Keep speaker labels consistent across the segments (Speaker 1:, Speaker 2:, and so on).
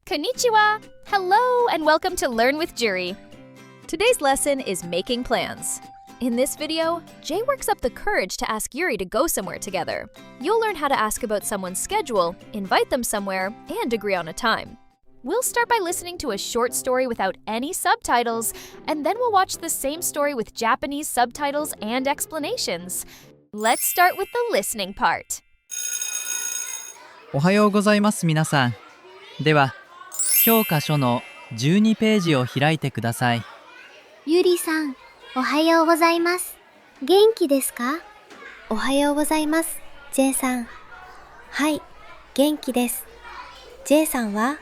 Speaker 1: Konnichiwa! Hello and welcome to Learn with Juri. Today's lesson is making plans. In this video, Jay works up the courage to ask Yuri to go somewhere together. You'll learn how to ask about someone's schedule, invite them somewhere, and agree on a time. We'll start by listening to a short story without any subtitles, and then we'll watch the same story with Japanese subtitles and explanations. Let's start with the listening part.
Speaker 2: おはようございます皆さん。では、教科書の12ページを開いてください。
Speaker 3: ゆりさん、おはようございます。元気ですか？おはようございます。J さん。はい、元気です。J さんは？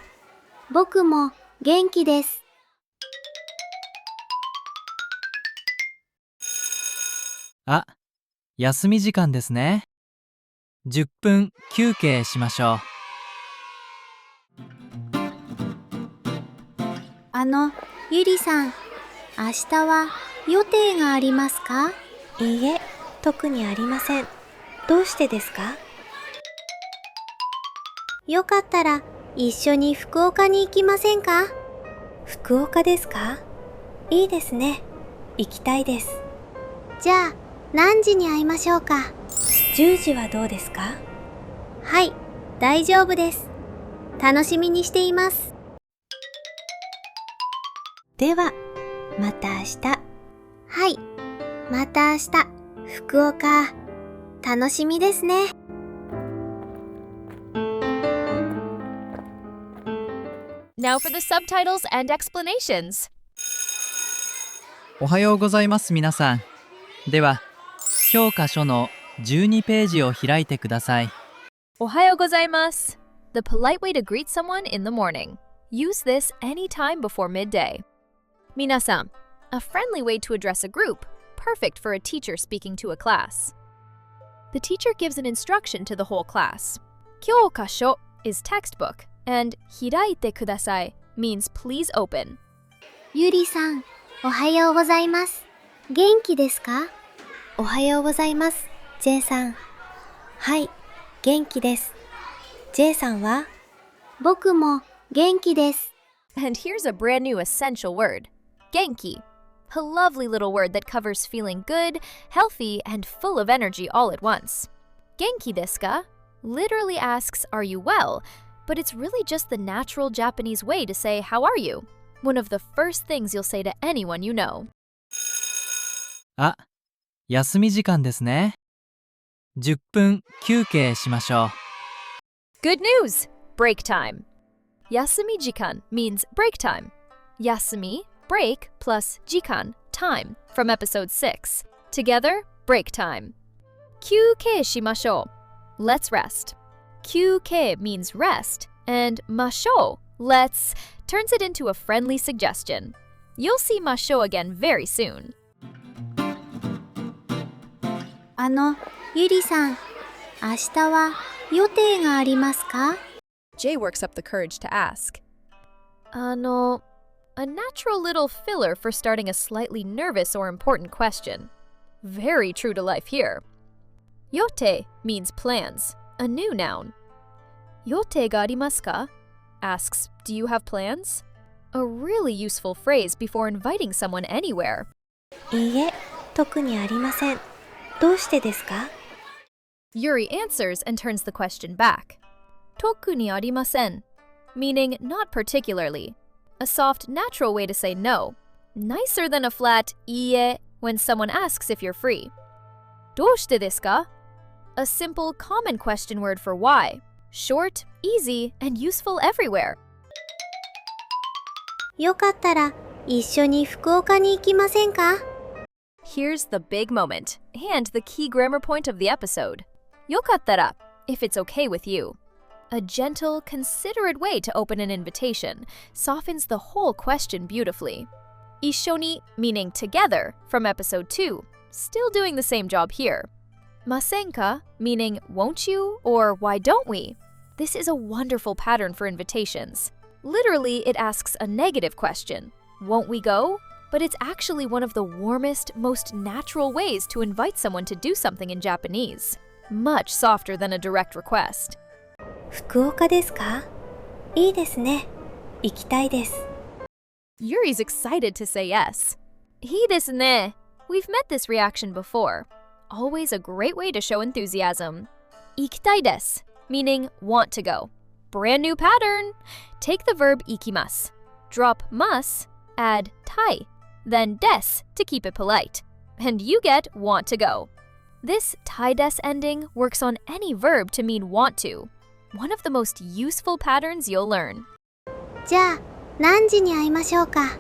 Speaker 3: 僕も元気です。
Speaker 2: あ、休み時間ですね。10分休憩しましょう。
Speaker 3: ゆりさん、明日は予定がありますか？いいえ、特にありません。どうしてですか？よかったら一緒に福岡に行きませんか？福岡ですか？いいですね。行きたいです。じゃあ、何時に会いましょうか？10時はどうですか？はい、大丈夫です。楽しみにしています。では、また明日。はい、また明日。福岡、楽しみですね。
Speaker 1: Now for the subtitles and explanations.
Speaker 2: おはようございます皆さん。では、教科書の12ページを開いてください。
Speaker 1: おはようございます. The polite way to greet someone in the morning. Use this anytime before midday. 皆さん, a friendly way to address a group, perfect for a teacher speaking to a class. The teacher gives an instruction to the whole class. きょうかしょ is textbook, and ひらいてください means please open.
Speaker 3: ゆりさん、おはようございます。元気ですか？おはようございます。J さん。はい、元気です。J さんは？僕も元気です。
Speaker 1: And here's a brand new essential word, genki. A lovely little word that covers feeling good, healthy, and full of energy all at once. Genki desu ka literally asks, are you well? But it's really just the natural Japanese way to say, how are you? One of the first things you'll say to anyone you know.
Speaker 2: あ、休み時間ですね。10分休憩しましょう。
Speaker 1: Good news! Break time. Yasumi jikan means break time. Yasumi, break, plus jikan, time, from episode 6. Together, break time. 休憩しましょう. Let's rest. 休憩 means rest, and ましょう, let's, turns it into a friendly suggestion. You'll see ましょう again very soon.
Speaker 3: ゆりさん、明日は予定がありますか？
Speaker 1: Jay works up the courage to ask. A natural little filler for starting a slightly nervous or important question. Very true to life here. Yote means plans, a new noun. Yote ga arimasu ka? Asks, do you have plans? A really useful phrase before inviting someone anywhere.
Speaker 3: いいえ、特にありません。どうしてですか？
Speaker 1: Yuri answers and turns the question back. 特にありません, meaning not particularly. A soft, natural way to say no. Nicer than a flat いいえ when someone asks if you're free. どうしてですか? A simple, common question word for why. Short, easy, and useful everywhere.
Speaker 3: よかったら一緒に福岡に行きませんか？
Speaker 1: Here's the big moment, and the key grammar point of the episode. よかったら, if it's okay with you. A gentle, considerate way to open an invitation softens the whole question beautifully. 一緒に meaning together from episode 2, still doing the same job here. ませんか meaning won't you or why don't we? This is a wonderful pattern for invitations. Literally, it asks a negative question. Won't we go? But it's actually one of the warmest, most natural ways to invite someone to do something in Japanese. Much softer than a direct request.
Speaker 3: 福岡ですか？いいですね。行きたいです。
Speaker 1: Yuri's excited to say yes. いいですね. We've met this reaction before. Always a great way to show enthusiasm. 行きたいです, meaning want to go. Brand new pattern. Take the verb 行きます. Drop mas, add たい, then です to keep it polite. And you get want to go. This たいです ending works on any verb to mean want to. One of the most useful patterns you'll learn.
Speaker 3: じゃあ、何時に会いましょうか。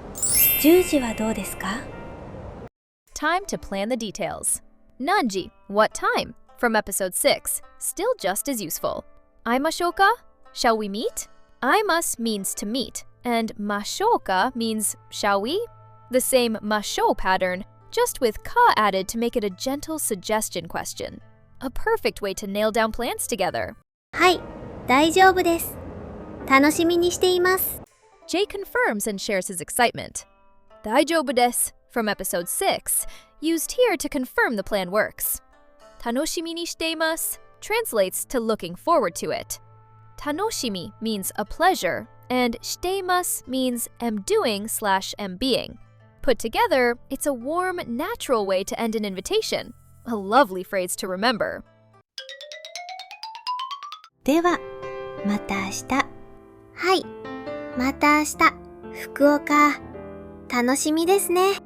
Speaker 3: 10時はどうですか？
Speaker 1: Time to plan the details. Nanji, what time? From episode 6, still just as useful. 会いましょうか? Shall we meet? 会います means to meet, and ましょうか means shall we? The same ましょう pattern, just with か added to make it a gentle suggestion question. A perfect way to nail down plans together.
Speaker 3: はい、大丈夫です。楽しみにしています。
Speaker 1: Jay confirms and shares his excitement. 大丈夫です from episode 6, used here to confirm the plan works. 楽しみにしています translates to looking forward to it. 楽しみ means a pleasure, and しています means am doing/am being. Put together, it's a warm, natural way to end an invitation. A lovely phrase to remember.
Speaker 3: では、また明日。はい、また明日。福岡、楽しみですね。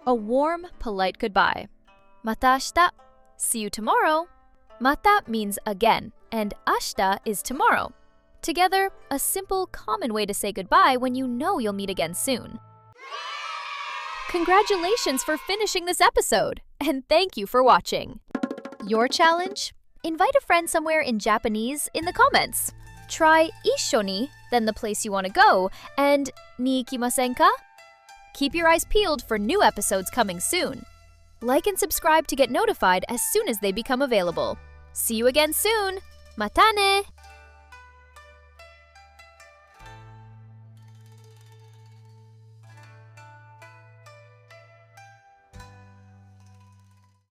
Speaker 1: A warm, polite goodbye. また明日. See you tomorrow. また means again, and 明日 is tomorrow. Together, a simple, common way to say goodbye when you know you'll meet again soon. Congratulations for finishing this episode, and thank you for watching. Your challenge? Invite a friend somewhere in Japanese in the comments. Try 一緒に, then the place you want to go, and に行きませんか? Keep your eyes peeled for new episodes coming soon. Like and subscribe to get notified as soon as they become available. See you again soon. またね!